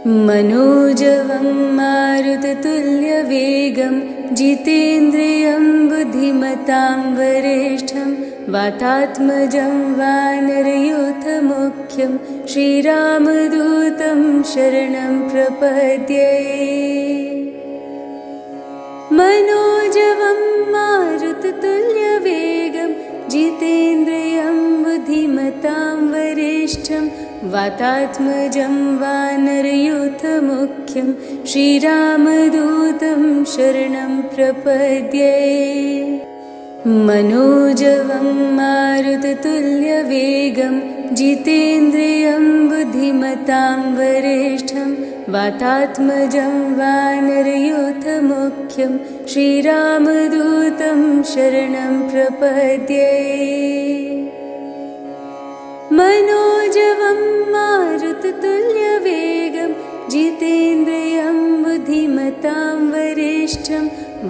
मनोजवं मारुततुल्यवेगं जितेन्द्रियं बुद्धिमतां वरिष्ठं वातात्मजं वानरयूथमुख्यं श्रीरामदूतं शरणं प्रपद्ये। मनोजवं मारुततुल्यवेगं जितेन्द्रियं बुद्धिमतां वरिष्ठं वातात्मजं वानरयूथमुख्यं श्रीरामदूतं शरणं प्रपद्ये। मनोजवं मारुततुल्यवेगं जितेन्द्रियं बुद्धिमतां वरिष्ठं वातात्मजं वानरयूथमुख्यं श्रीरामदूतं शरणं प्रपद्ये। मनोजवं मारुततुल्यवेगं जितेन्द्रियं बुद्धिमतां वरिष्ठं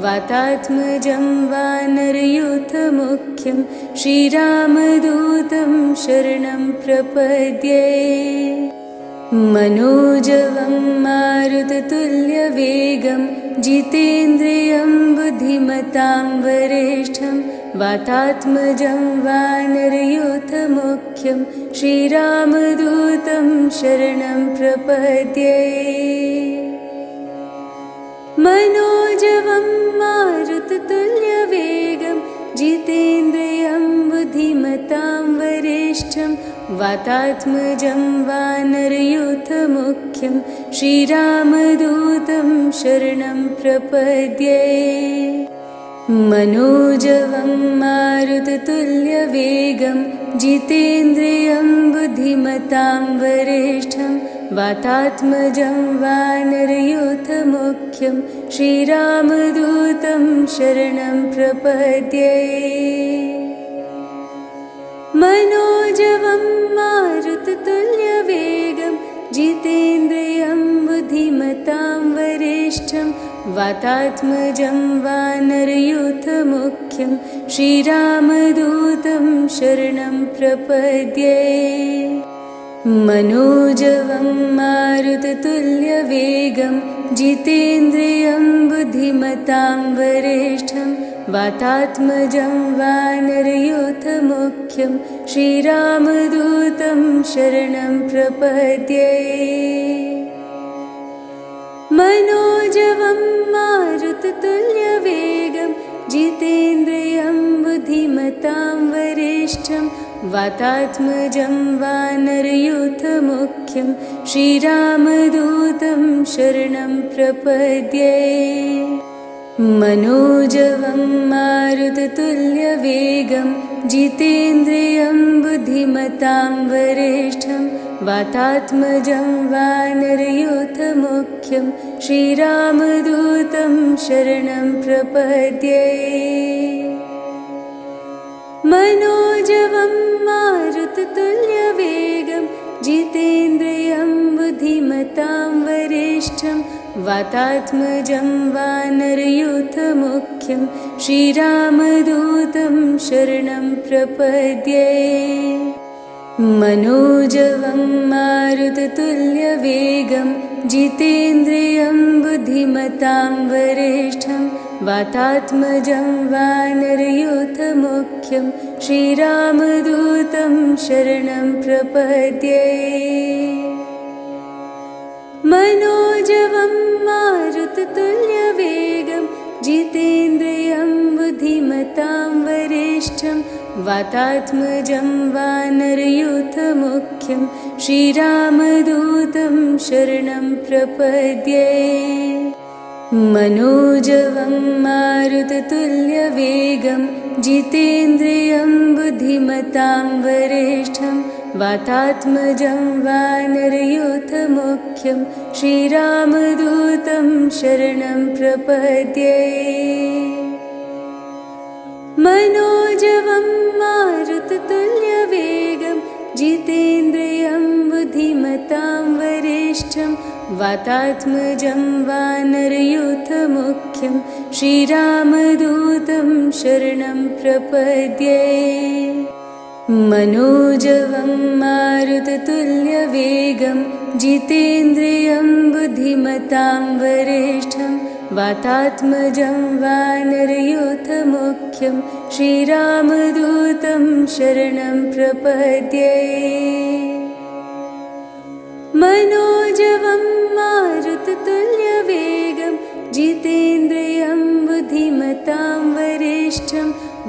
वातात्मजं वानरयूथमुख्यं श्रीरामदूतं शरणं प्रपद्ये। मनोजवं मारुततुल्यवेगं जितेन्द्रियं बुद्धिमतां वरिष्ठं वातात्मजं वानरयूथमुख्यं श्रीरामदूतं शरणं प्रपद्ये। मनोजवं मारुततुल्यवेगं जितेन्द्रियं बुद्धिमतां वरिष्ठं वातात्मजं वानरयूथमुख्यं श्रीरामदूतं शरणं प्रपद्ये। मनोजवं मारुततुल्यवेगं जितेन्द्रियं बुद्धिमतां वरिष्ठं वातात्मजं वानरयूथमुख्यं श्रीरामदूतं शरणं प्रपद्ये। मनोजवं मारुततुल्यवेगं जितेन्द्रियं बुद्धिमतां वरिष्ठं वातात्मजं वानरयूथमुख्यं श्रीरामदूतं शरणं प्रपद्ये। मनोजवं मारुततुल्यवेगं जितेन्द्रियं बुद्धिमतां वरिष्ठं वातात्मजं वानरयूथमुख्यं श्रीरामदूतं शरणं प्रपद्ये। मनोजवं मारुततुल्यवेगं जितेन्द्रियं बुद्धिमतां वरिष्ठं वातात्मजं वानरयूथमुख्यं श्रीरामदूतं शरणं प्रपद्ये। मनोजवं मारुततुल्यवेगं जितेन्द्रियं बुद्धिमतां वरिष्ठं वातात्मजं वानरयूथमुख्यं श्रीरामदूतं शरणं प्रपद्ये। मनोजवं मारुततुल्यवेगं जितेन्द्रियं बुद्धिमतां वरिष्ठं वातात्मजं वानरयूथमुख्यं श्रीरामदूतं शरणं प्रपद्ये। मनोजवं मारुततुल्यवेगं जितेन्द्रियं बुद्धिमतां वरिष्ठं वातात्मजं वानरयूथमुख्यं श्रीरामदूतं शरणं प्रपद्ये। मनोजवं मारुततुल्यवेगं जितेन्द्रियं बुद्धिमतां वरिष्ठं वातात्मजं वानरयूथमुख्यं श्रीरामदूतं शरणं प्रपद्ये। मनोजवं मारुततुल्यवेगं जितेन्द्रियं बुद्धिमतां वरिष्ठं वातात्मजं वानरयूथमुख्यं श्रीरामदूतं शरणं प्रपद्ये। मनोजवं मारुततुल्यवेगं जितेन्द्रियं बुद्धिमतां वरिष्ठं वातात्मजं वानरयूथमुख्यं श्रीरामदूतं शरणं प्रपद्ये। मनोजवं मारुततुल्यवेगं जितेन्द्रियं बुद्धिमतां वरिष्ठं वातात्मजं वानरयूथमुख्यं श्रीरामदूतं शरणं प्रपद्ये। मनोजवं मारुततुल्यवेगं जितेन्द्रियं बुद्धिमतां वरिष्ठं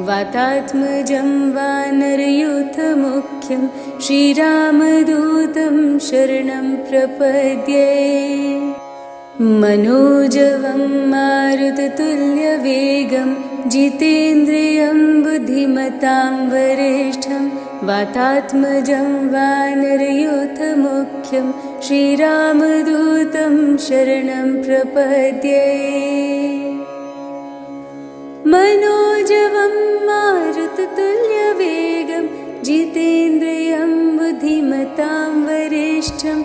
वातात्मजं वानरयूथमुख्यं श्रीरामदूतं शरणं प्रपद्ये। मनोजवं मारुततुल्यवेगं जितेन्द्रियं बुद्धिमतां वरिष्ठं वातात्मजं वानरयूथमुख्यं श्रीरामदूतं शरणं प्रपद्ये। मनोजवं मारुततुल्यवेगं जितेन्द्रियं बुद्धिमतां वरिष्ठं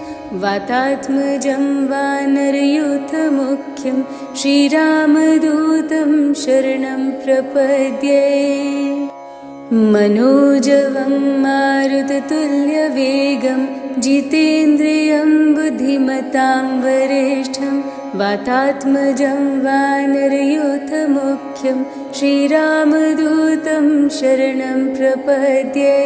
वातात्मजं वानरयूथमुख्यं श्रीरामदूतं शरणं प्रपद्ये। मनोजवं मारुततुल्यवेगं जितेन्द्रियं बुद्धिमतां वरिष्ठं वातात्मजं वानरयूथमुख्यं श्रीरामदूतं शरणं प्रपद्ये।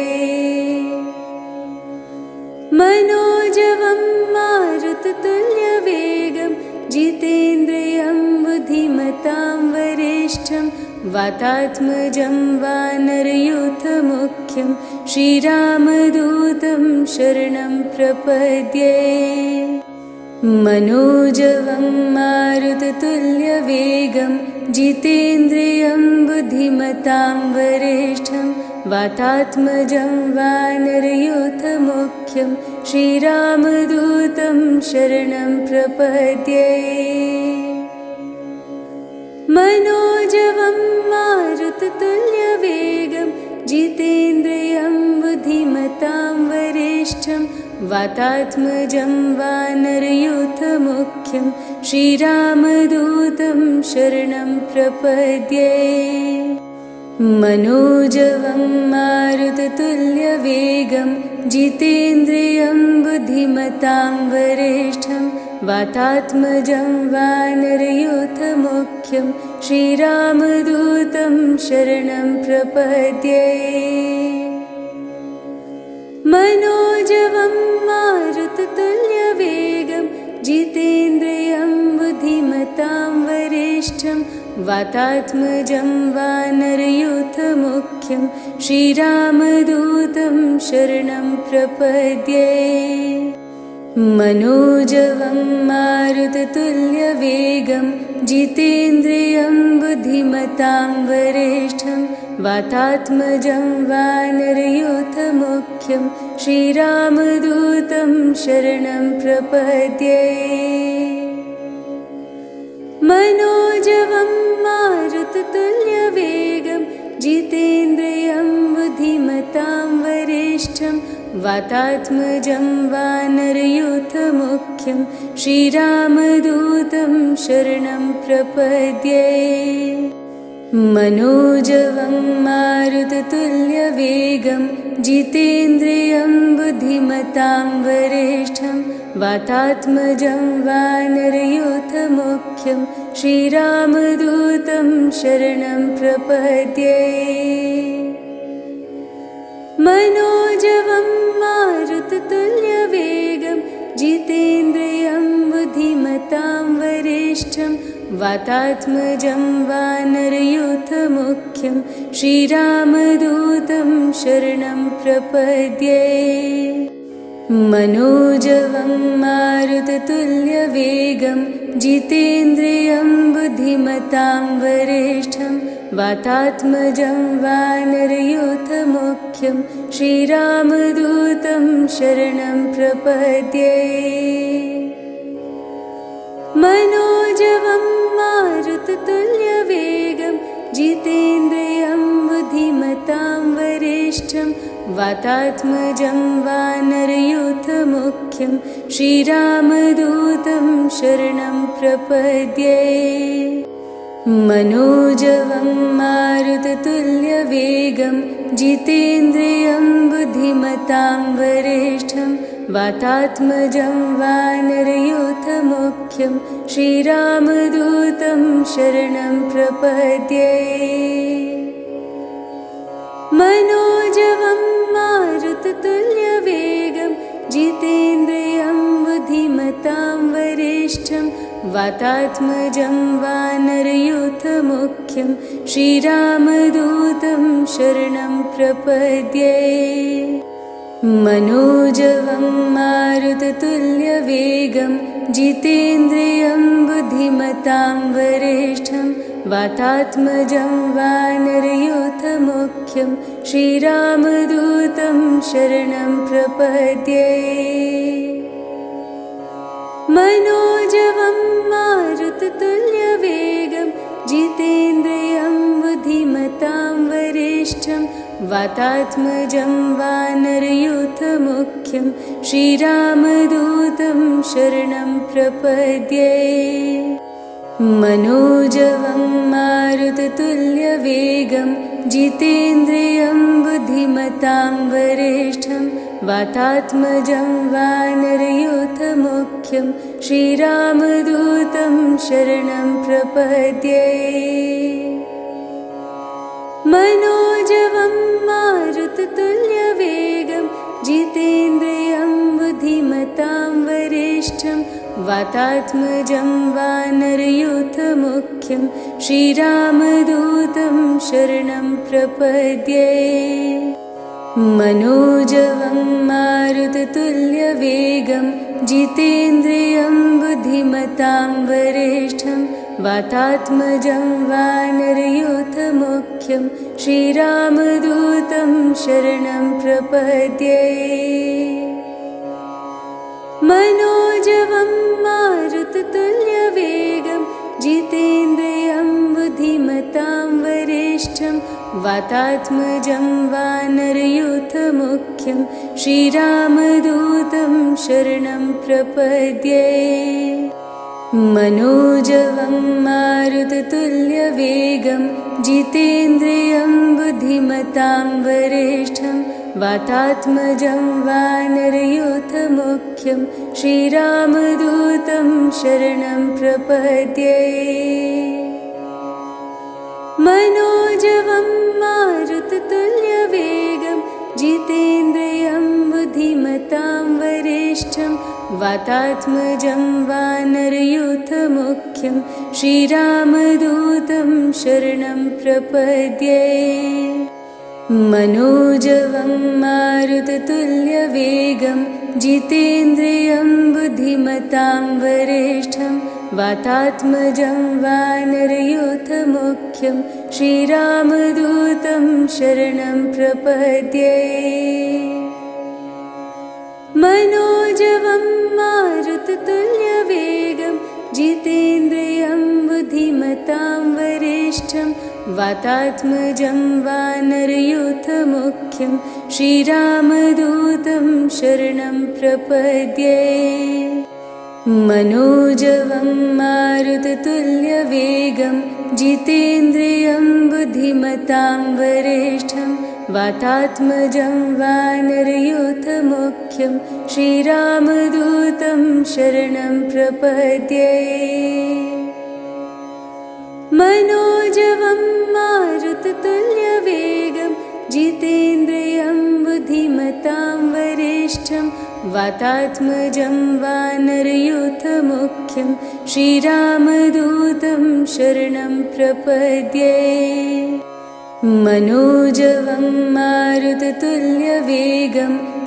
मनोजवं मारुततुल्यवेगं जितेन्द्रियं बुद्धिमतां वरिष्ठं वातात्मजं वानरयूथमुख्यं श्रीरामदूतं शरणं प्रपद्ये। मनोजवं मारुततुल्यवेगं जितेन्द्रियं बुद्धिमतां वरिष्ठं वातात्मजं वानरयूथमुख्यं श्रीरामदूतं शरणं प्रपद्ये। मनोजवं मारुततुल्यवेगं जितेन्द्रियं बुद्धिमतां वरिष्ठं वातात्मजं वानरयूथमुख्यं श्रीरामदूतं शरणं प्रपद्ये। मनोजवं मारुततुल्यवेगं जितेन्द्रियं बुद्धिमतां वरिष्ठं वातात्मजं वानरयूथमुख्यं श्रीरामदूतं शरणं प्रपद्ये। मनोजवं मारुततुल्यवेगं जितेन्द्रियं बुद्धिमतां वरिष्ठं वातात्मजं वानरयूथमुख्यं श्रीरामदूतं शरणं प्रपद्ये। मनोजवं मारुततुल्यवेगं जितेन्द्रियं बुद्धिमतां वरिष्ठं वातात्मजं वानरयूथमुख्यं श्रीरामदूतं शरणं प्रपद्ये। मनोजवं मारुततुल्यवेगं जितेन्द्रियं बुद्धिमतां वरिष्ठं वातात्मजं वानरयूथमुख्यं श्रीरामदूतं शरणं प्रपद्ये। मनोजवं मारुततुल्यवेगं जितेन्द्रियं बुद्धिमतां वरिष्ठं वातात्मजं वानरयूथमुख्यं श्रीरामदूतं शरणं प्रपद्ये। मनोजवं मारुततुल्यवेगं जितेन्द्रियं बुद्धिमतां वरिष्ठं वातात्मजं वानरयूथमुख्यं श्रीरामदूतं शरणं प्रपद्ये। मनोजवं मारुततुल्यवेगं जितेन्द्रियं बुद्धिमतां वरिष्ठं वातात्मजं वानरयूथमुख्यं श्रीरामदूतं शरणं प्रपद्ये। मनोजवं मारुततुल्यवेगं जितेन्द्रियं बुद्धिमतां वरिष्ठं वातात्मजं वानरयूथमुख्यं श्रीरामदूतं शरणं प्रपद्ये। मनोजवं मारुततुल्यवेगं जितेन्द्रियं बुद्धिमतां वरिष्ठं वातात्मजं वानरयूथमुख्यं श्रीरामदूतं शरणं प्रपद्ये। मनोजवं मारुततुल्यवेगं जितेन्द्रियं बुद्धिमतां वरिष्ठं वातात्मजं वानरयूथमुख्यं श्रीरामदूतं शरणं प्रपद्ये। मनोजवं मारुततुल्यवेगं जितेन्द्रियं बुद्धिमतां वरिष्ठं वातात्मजं वानरयूथमुख्यं श्रीरामदूतं शरणं प्रपद्ये। मनोजवं मारुततुल्यवेगं जितेन्द्रियं बुद्धिमतां वरिष्ठं वातात्मजं वानरयूथमुख्यं श्रीरामदूतं शरणं प्रपद्ये। मनोजवं मारुततुल्यवेगं जितेन्द्रियं बुद्धिमतां वरिष्ठं वातात्मजं वानरयूथमुख्यं श्रीरामदूतं शरणं प्रपद्ये। मनोजवं मारुततुल्यवेगं जितेन्द्रियं बुद्धिमतां वरिष्ठं वातात्मजं वानरयूथमुख्यं श्रीरामदूतं शरणं प्रपद्ये। मनोजवं मारुततुल्यवेगं जितेन्द्रियं बुद्धिमतां वरिष्ठं वातात्मजं वानरयूथमुख्यं श्रीरामदूतं शरणं प्रपद्ये। मनोजवं मारुततुल्यवेगं जितेन्द्रियं बुद्धिमतां वरिष्ठं वातात्मजं वानरयूथमुख्यं श्रीरामदूतं शरणं प्रपद्ये। मनोजवं मारुततुल्यवेगं जितेन्द्रियं बुद्धिमतां वरिष्ठं वातात्मजं वानरयूथमुख्यं श्रीरामदूतं शरणं प्रपद्ये। मनोजवं मारुततुल्यवेगं जितेन्द्रियं बुद्धिमतां वरिष्ठं वातात्मजं वानरयूथमुख्यं श्रीरामदूतं शरणं प्रपद्ये। मनोजवं मारुततुल्यवेगं जितेन्द्रियं बुद्धिमतां वरिष्ठं वातात्मजं वानरयूथमुख्यं श्रीरामदूतं शरणं प्रपद्ये। मनोजवं मारुततुल्यवेगं जितेन्द्रियं बुद्धिमतां वरिष्ठं वातात्मजं वानरयूथमुख्यं श्रीरामदूतं शरणं प्रपद्ये। मनोजवं मारुततुल्यवेगं जितेन्द्रियं बुद्धिमतां वरिष्ठं वातात्मजं वानरयूथमुख्यं श्रीरामदूतं शरणं प्रपद्ये। मनोजवं मारुततुल्यवेगं जितेन्द्रियं बुद्धिमतां वरिष्ठं वातात्मजं वानरयूथमुख्यं श्रीरामदूतं शरणं प्रपद्ये। मनोजवं मारुततुल्यवेगं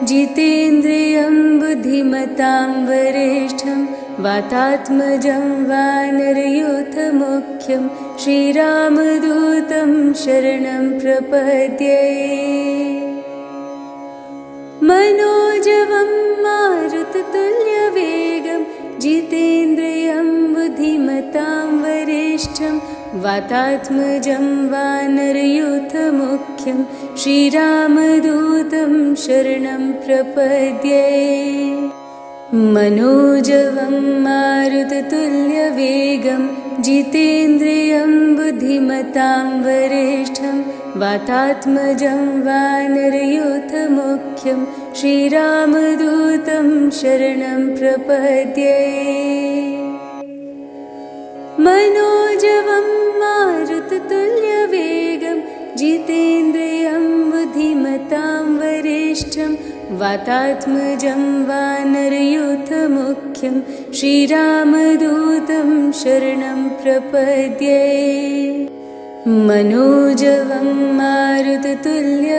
जितेन्द्रियं बुद्धिमतां वरिष्ठं वातात्मजं वानरयूथमुख्यं श्रीरामदूतं शरणं प्रपद्ये। मनोजवं मारुततुल्यवेगं जितेन्द्रियं बुद्धिमतां वरिष्ठं वातात्मजं वानरयूथमुख्यं श्रीरामदूतं शरणं प्रपद्ये। मनोजवं मारुततुल्यवेगं जितेन्द्रियं बुद्धिमतां वरिष्ठं वातात्मजं वानरयूथमुख्यं श्रीरामदूतं शरणं प्रपद्ये मनोजवं मारुततुल्यवेगं जितेन्द्रियं बुद्धिमतां वरिष्ठं वातात्मजं वानरयूथमुख्यं श्रीरामदूतं शरणं प्रपद्ये मनोजवं मारुततुल्यवेगं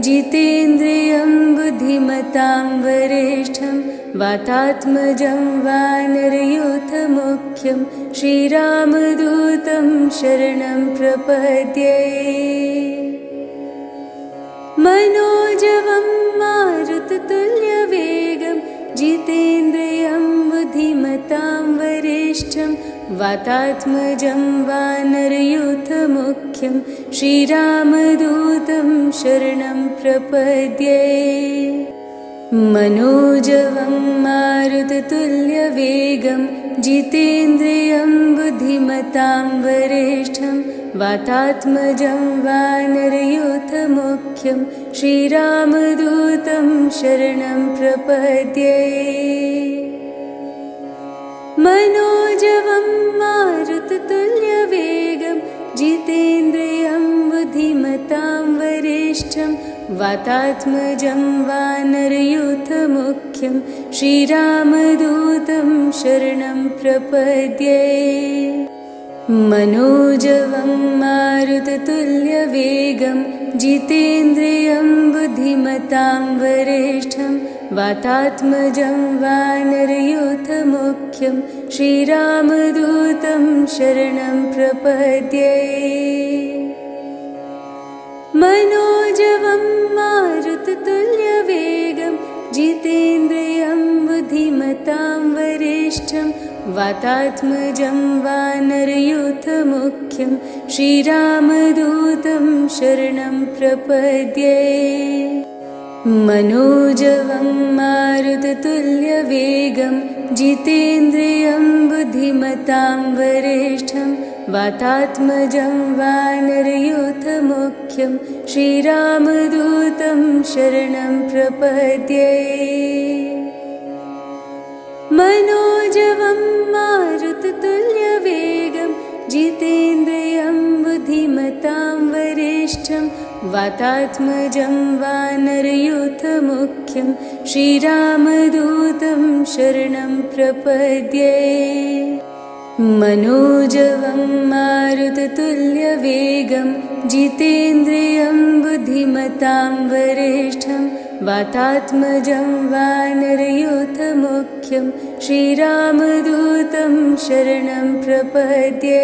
जितेन्द्रियं बुद्धिमतां वरिष्ठं वातात्मजं वानरयूथमुख्यं श्रीरामदूतं शरणं प्रपद्ये मनोजवं मारुततुल्यवेगं जितेन्द्रियं बुद्धिमतां वरिष्ठं वातात्मजं वानरयूथमुख्यं श्रीरामदूतं शरणं प्रपद्ये मनोजवं मारुततुल्यवेगं जितेन्द्रियं बुद्धिमतां वरिष्ठं वातात्मजं वानरयूथमुख्यं श्रीरामदूतं शरणं प्रपद्ये मनोजवं मारुततुल्यवेगं जितेन्द्रियं बुद्धिमतां वरिष्ठं वातात्मजं वानरयूथमुख्यं श्रीरामदूतं शरणं प्रपद्ये मनोजवं मारुततुल्यवेगं जितेन्द्रियं बुद्धिमतां वरिष्ठं वातात्मजं वानरयूथमुख्यं श्रीरामदूतं शरणं प्रपद्ये मनोजवं मारुततुल्यवेगं जितेन्द्रियं बुद्धिमतां वरिष्ठं वातात्मजं वानरयूथमुख्यं श्रीरामदूतं शरणं प्रपद्ये मनोजवं मारुततुल्यवेगं जितेन्द्रियं बुद्धिमतां वरिष्ठं वातात्मजं वानरयूथमुख्यं श्रीरामदूतं शरणं प्रपद्ये मनोजवं मारुततुल्यवेगं जितेन्द्रियं बुद्धिमतां वरिष्ठं वातात्मजं वानरयूथमुख्यं श्रीरामदूतं शरणं प्रपद्ये मनोजवं मारुततुल्यवेगं जितेन्द्रियं बुद्धिमतां वरिष्ठं वातात्मजं वानरयूथमुख्यं श्रीरामदूतं शरणं प्रपद्ये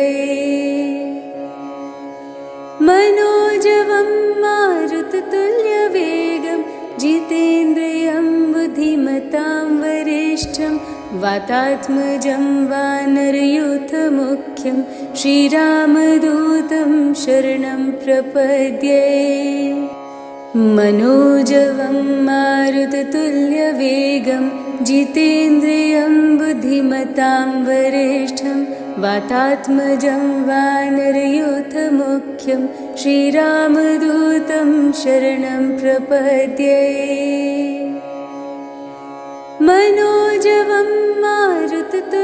मनोजवं मारुततुल्यवेगं जितेन्द्रियं बुद्धिमतां वरिष्ठं वातात्मजं वानरयूथमुख्यं श्रीरामदूतं शरणं प्रपद्ये मनोजवं मारुततुल्यवेगं जितेन्द्रियं बुद्धिमतां वरिष्ठं वातात्मजं वानरयूथमुख्यं श्रीरामदूतं शरणं प्रपद्ये मनोजवं मारुततुल्यवेगं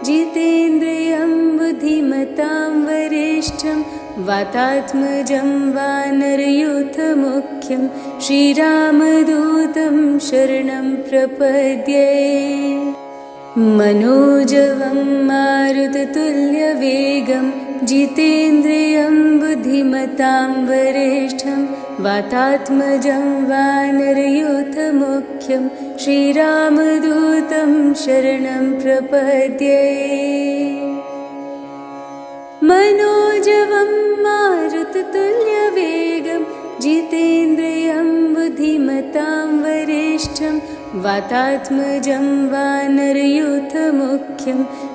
जितेन्द्रियं बुद्धिमतां वरिष्ठं वातात्मजं वानरयूथमुख्यं श्रीरामदूतं शरणं प्रपद्ये मनोजवं मारुततुल्यवेगं जितेन्द्रियं बुद्धिमतां वरिष्ठं वातात्मजं वानरयूथमुख्यं श्रीरामदूतं शरणं प्रपद्ये मनोजवं मारुततुल्यवेगं जितेन्द्रियं बुद्धिमतां वरिष्ठं वातात्मजं वानरयूथमुख्यं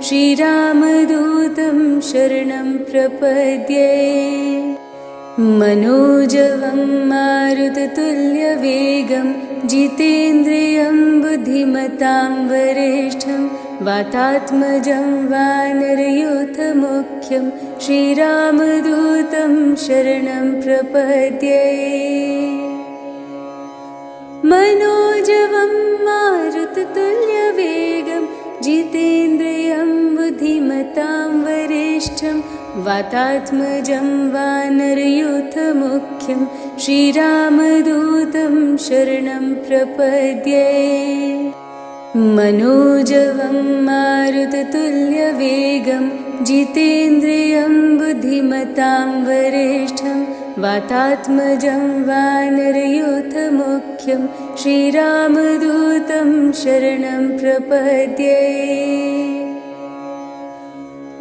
श्रीरामदूतं शरणं प्रपद्ये मनोजवं मारुततुल्यवेगं जितेन्द्रियं बुद्धिमतां वरिष्ठं वातात्मजं वानरयूथमुख्यं श्रीरामदूतं शरणं प्रपद्ये मनोजवं मारुततुल्यवेगं जितेन्द्रियं बुद्धिमतां वरिष्ठं वातात्मजं वानरयूथमुख्यं श्रीरामदूतं शरणं प्रपद्ये मनोजवं मारुततुल्यवेगं जितेन्द्रियं बुद्धिमतां वरिष्ठं वातात्मजं वानरयूथमुख्यं श्रीरामदूतं शरणं प्रपद्ये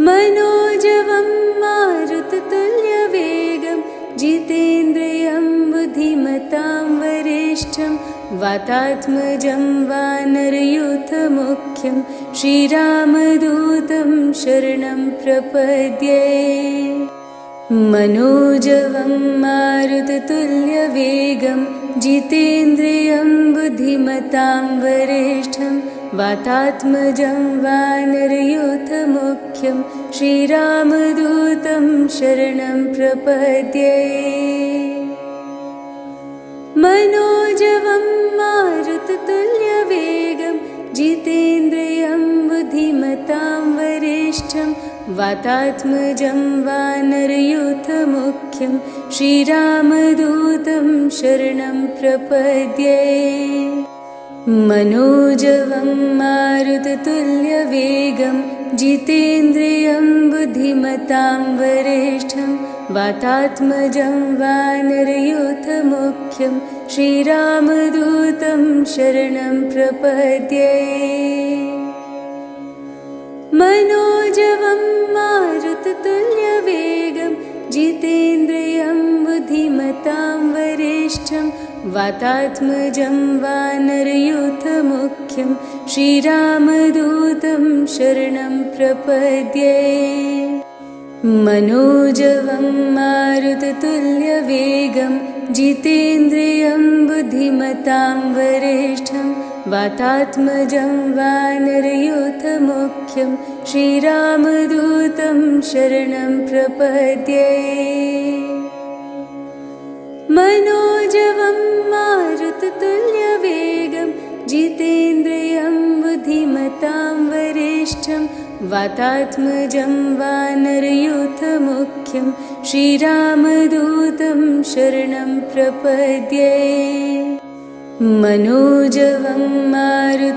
मनोजवं मारुततुल्यवेगं जितेन्द्रियं बुद्धिमतां वरिष्ठं वातात्मजं वानरयूथमुख्यं श्रीरामदूतं शरणं प्रपद्ये मनोजवं मारुततुल्यवेगं जितेन्द्रियं बुद्धिमतां वरिष्ठं वातात्मजं वानरयूथमुख्यं श्रीरामदूतं शरणं प्रपद्ये मनोजवं मारुततुल्यवेगं जितेन्द्रियं बुद्धिमतां वरिष्ठं वातात्मजं वानरयूथमुख्यं श्रीरामदूतं शरणं प्रपद्ये मनोजवं मारुततुल्यवेगं जितेन्द्रियं बुद्धिमतां वरिष्ठं वातात्मजं वानरयूथमुख्यं श्रीरामदूतं शरणं प्रपद्ये मनोजवं मारुततुल्यवेगं जितेन्द्रियं बुद्धिमतां वरिष्ठं वातात्मजं वानरयूथमुख्यं श्रीरामदूतं शरणं प्रपद्ये मनोजवं मारुततुल्यवेगं जितेन्द्रियं बुद्धिमतां वरिष्ठं वातात्मजं वानरयूथमुख्यं श्रीरामदूतं शरणं प्रपद्ये मनोजवं मारुततुल्यवेगं जितेन्द्रियं बुद्धिमतां वरिष्ठं वातात्मजं वानरयूथमुख्यं श्रीरामदूतं शरणं प्रपद्ये मनोजवं मारुततुल्यवेगं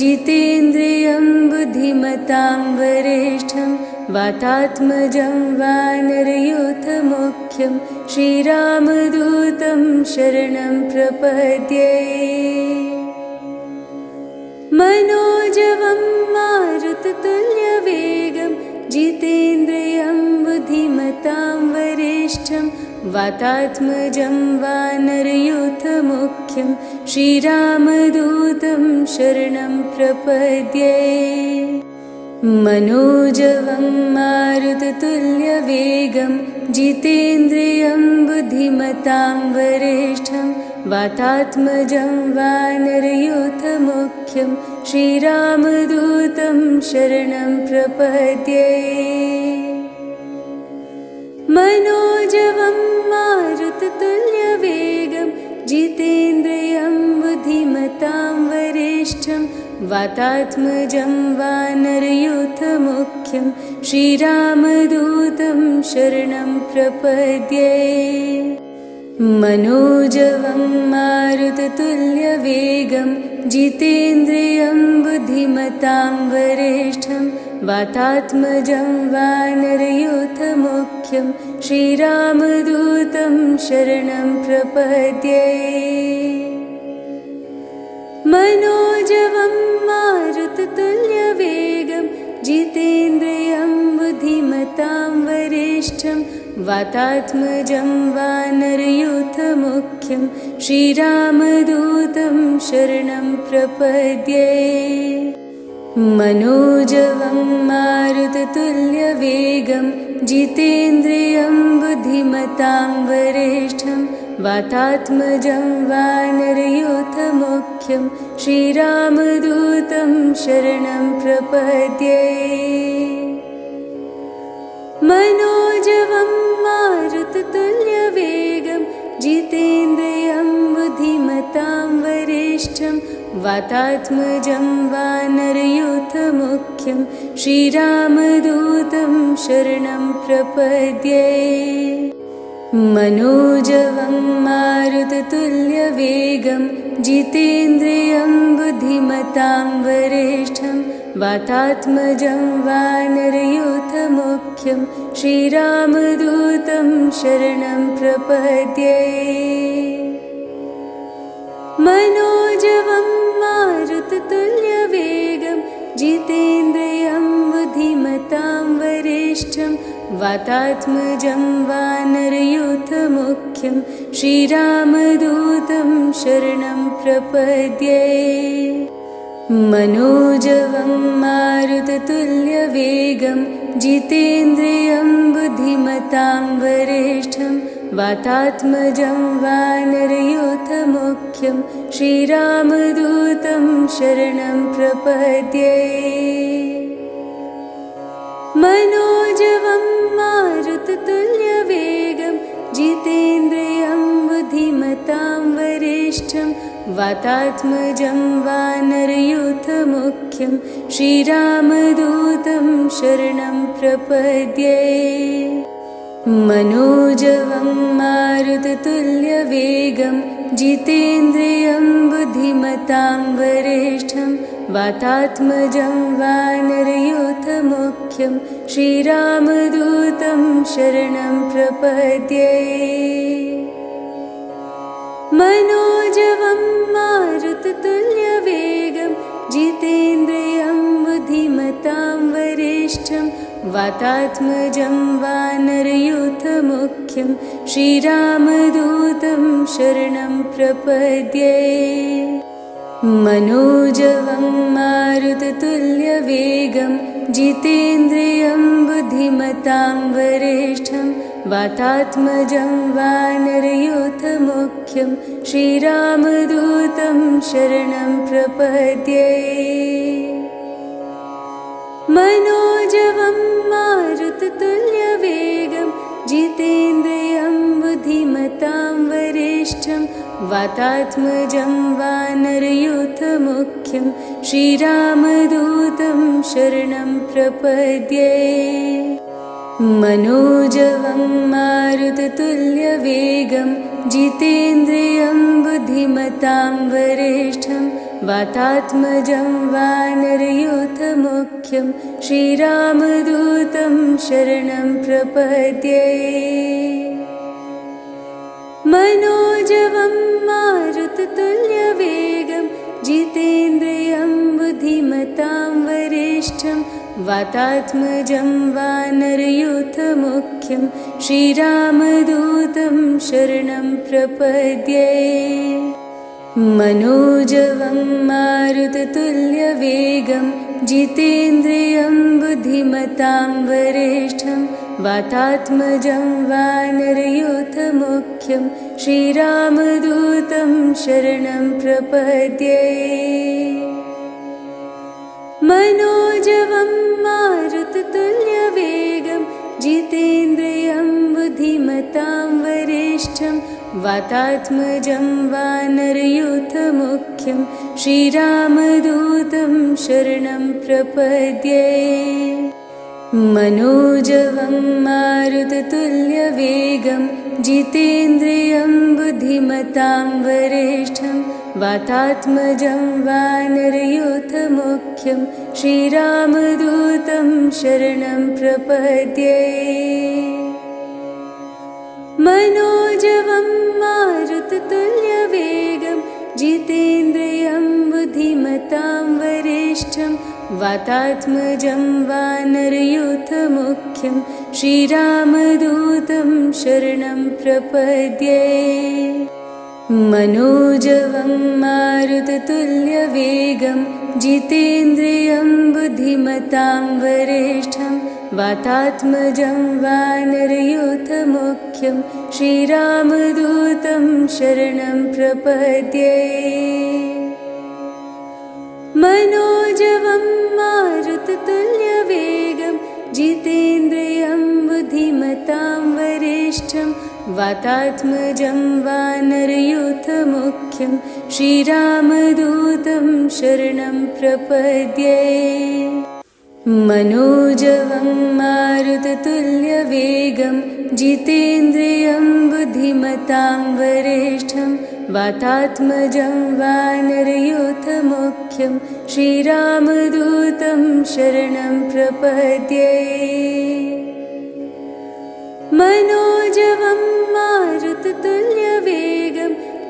जितेन्द्रियं बुद्धिमतां वरिष्ठं वातात्मजं वानरयूथमुख्यं श्रीरामदूतं शरणं प्रपद्ये मनोजवं मारुततुल्यवेगं जितेन्द्रियं बुद्धिमतां वरिष्ठं वातात्मजं वानरयूथमुख्यं श्रीरामदूतं शरणं प्रपद्ये मनोजवं मारुततुल्यवेगं जितेन्द्रियं बुद्धिमतां वरिष्ठं वातात्मजं वानरयूथमुख्यं श्रीरामदूतं शरणं प्रपद्ये मनोजवं मारुततुल्यवेगं जितेन्द्रियं बुद्धिमतां वरिष्ठं वातात्मजं वानरयूथमुख्यं श्रीरामदूतं शरणं प्रपद्ये मनोजवं मारुततुल्यवेगं जितेन्द्रियं बुद्धिमतां वरिष्ठं वातात्मजं वानरयूथमुख्यं श्रीरामदूतं शरणं प्रपद्ये मनोजवं मारुततुल्यवेगं जितेन्द्रियं बुद्धिमतां वरिष्ठं वातात्मजं वानरयूथमुख्यं श्रीरामदूतं शरणं प्रपद्ये मनोजवं मारुततुल्यवेगं जितेन्द्रियं बुद्धिमतां वरिष्ठं वातात्मजं वानरयूथमुख्यं श्रीरामदूतं शरणं प्रपद्ये मनोजवं मारुततुल्यवेगं जितेन्द्रियं बुद्धिमतां वरिष्ठं वातात्मजं वानरयूथमुख्यं श्रीरामदूतं शरणं प्रपद्ये। मनोजवं मारुततुल्यवेगं जितेन्द्रियं बुद्धिमतां वरिष्ठं वातात्मजं वानरयूथमुख्यं श्रीरामदूतं शरणं प्रपद्ये। मनोजवं मारुततुल्यवेगं जितेन्द्रियं बुद्धिमतां वरिष्ठं वातात्मजं वानरयूथमुख्यं श्रीरामदूतं शरणं प्रपद्ये। मनोजवं मारुततुल्यवेगं जितेन्द्रियं बुद्धिमतां वरिष्ठं वातात्मजं वानरयूथमुख्यं श्रीरामदूतं शरणं प्रपद्ये। मनोजवं मारुततुल्यवेगं जितेन्द्रियं बुद्धिमतां वरिष्ठं वातात्मजं वानरयूथमुख्यं श्रीरामदूतं शरणं प्रपद्ये। मनोजवं मारुततुल्यवेगं जितेन्द्रियं बुद्धिमतां वरिष्ठं वातात्मजं वानरयूथमुख्यं श्रीरामदूतं शरणं प्रपद्ये। मनोजवं मारुततुल्यवेगं जितेन्द्रियं बुद्धिमतां वरिष्ठं वातात्मजं वानरयूथमुख्यं श्रीरामदूतं शरणं प्रपद्ये। मनोजवं मारुततुल्यवेगं जितेन्द्रियं बुद्धिमतां वरिष्ठं वातात्मजं वानरयूथमुख्यं श्रीरामदूतं शरणं प्रपद्ये। मनोजवं मारुततुल्यवेगं जितेन्द्रियं बुद्धिमतां वरिष्ठं वातात्मजं वानरयूथमुख्यं श्रीरामदूतं शरणं प्रपद्ये। मनोजवं मारुततुल्यवेगं जितेन्द्रियं बुद्धिमतां वरिष्ठं वातात्मजं वानरयूथमुख्यं श्रीरामदूतं शरणं प्रपद्ये। मनोजवं मारुततुल्यवेगं जितेन्द्रियं बुद्धिमतां वरिष्ठं वातात्मजं वानरयूथमुख्यं श्रीरामदूतं शरणं प्रपद्ये। मनोजवं मारुततुल्यवेगं जितेन्द्रियं बुद्धिमतां वरिष्ठं वातात्मजं वानरयूथमुख्यं श्रीरामदूतं शरणं प्रपद्ये। मनोजवं मारुततुल्यवेगं जितेन्द्रियं बुद्धिमतां वरिष्ठं वातात्मजं वानरयूथमुख्यं श्रीरामदूतं शरणं प्रपद्ये। मनोजवं मारुततुल्यवेगं जितेन्द्रियं बुद्धिमतां वरिष्ठं वातात्मजं वानरयूथमुख्यं श्रीरामदूतं शरणं प्रपद्ये। मनोजवं मारुततुल्यवेगं जितेन्द्रियं बुद्धिमतां वरिष्ठं वातात्मजं वानरयूथमुख्यं श्रीरामदूतं शरणं प्रपद्ये। मनोजवं मारुततुल्यवेगं जितेन्द्रियं बुद्धिमतां वरिष्ठं वातात्मजं वानरयूथमुख्यं श्रीरामदूतं शरणं प्रपद्ये। मनोजवं मारुततुल्यवेगं जितेन्द्रियं बुद्धिमतां वरिष्ठं वातात्मजं वानरयूथमुख्यं श्रीरामदूतं शरणं प्रपद्ये मनोजवं मारुततुल्यवेगं जितेन्द्रियं बुद्धिमतां वरिष्ठं वातात्मजं वानरयूथमुख्यं श्रीरामदूतं शरणं प्रपद्ये मनोजवं मारुततुल्यवेगं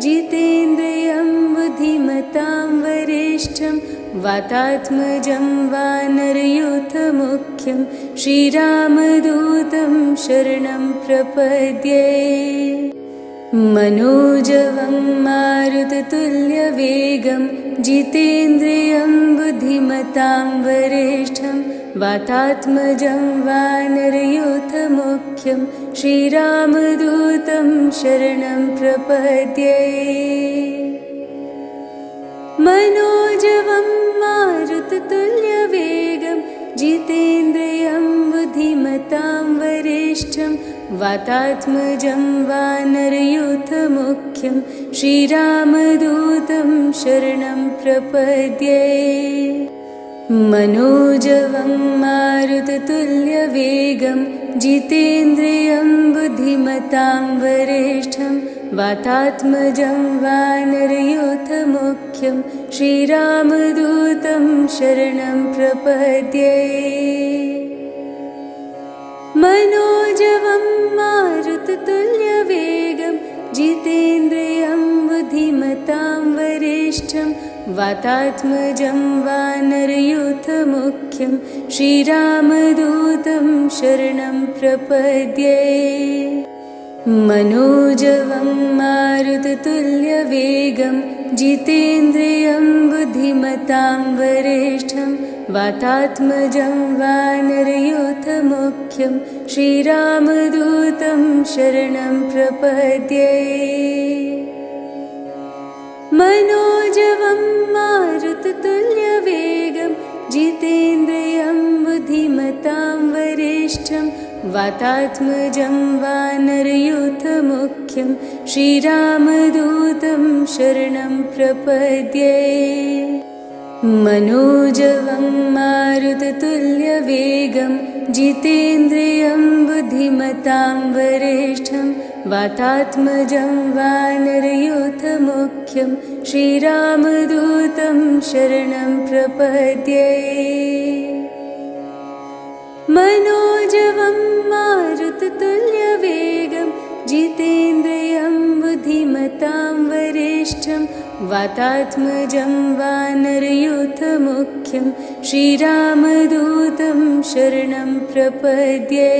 जितेन्द्रियं बुद्धिमतां वरिष्ठं वातात्मजं वानरयूथमुख्यं श्रीरामदूतं शरणं प्रपद्ये मनोजवं मारुततुल्यवेगं जितेन्द्रियं बुद्धिमतां वरिष्ठं वातात्मजं वानरयूथमुख्यं श्रीरामदूतं शरणं प्रपद्ये मनोजवं मारुततुल्यवेगं जितेन्द्रियं बुद्धिमतां वरिष्ठं वातात्मजं वानरयूथमुख्यं श्रीरामदूतं शरणं प्रपद्ये मनोजवं मारुततुल्यवेगं जितेन्द्रियं बुद्धिमतां वरिष्ठं वातात्मजं वानरयूथमुख्यं श्रीरामदूतं शरणं प्रपद्ये मनोजवं मारुततुल्यवेगं जितेन्द्रियं बुद्धिमतां वरिष्ठं वातात्मजं वानरयूथमुख्यं श्रीरामदूतं शरणं प्रपद्ये मनोजवं मारुततुल्यवेगं जितेन्द्रियं बुद्धिमतां वरिष्ठं वातात्मजं वानरयूथमुख्यं श्रीरामदूतं शरणं प्रपद्ये मनोजवं मारुततुल्यवेगं जितेन्द्रियं बुद्धिमतां वरिष्ठं वातात्मजं वानरयूथमुख्यं श्रीरामदूतं शरणं प्रपद्ये मनोजवं मारुततुल्यवेगं जितेन्द्रियं बुद्धिमतां वरिष्ठं वातात्मजं वानरयूथमुख्यं श्रीरामदूतं शरणं प्रपद्ये मनोजवं मारुततुल्यवेगं जितेन्द्रियं बुद्धिमतां वरिष्ठं वातात्मजं वानरयूथमुख्यं श्रीरामदूतं शरणं प्रपद्ये।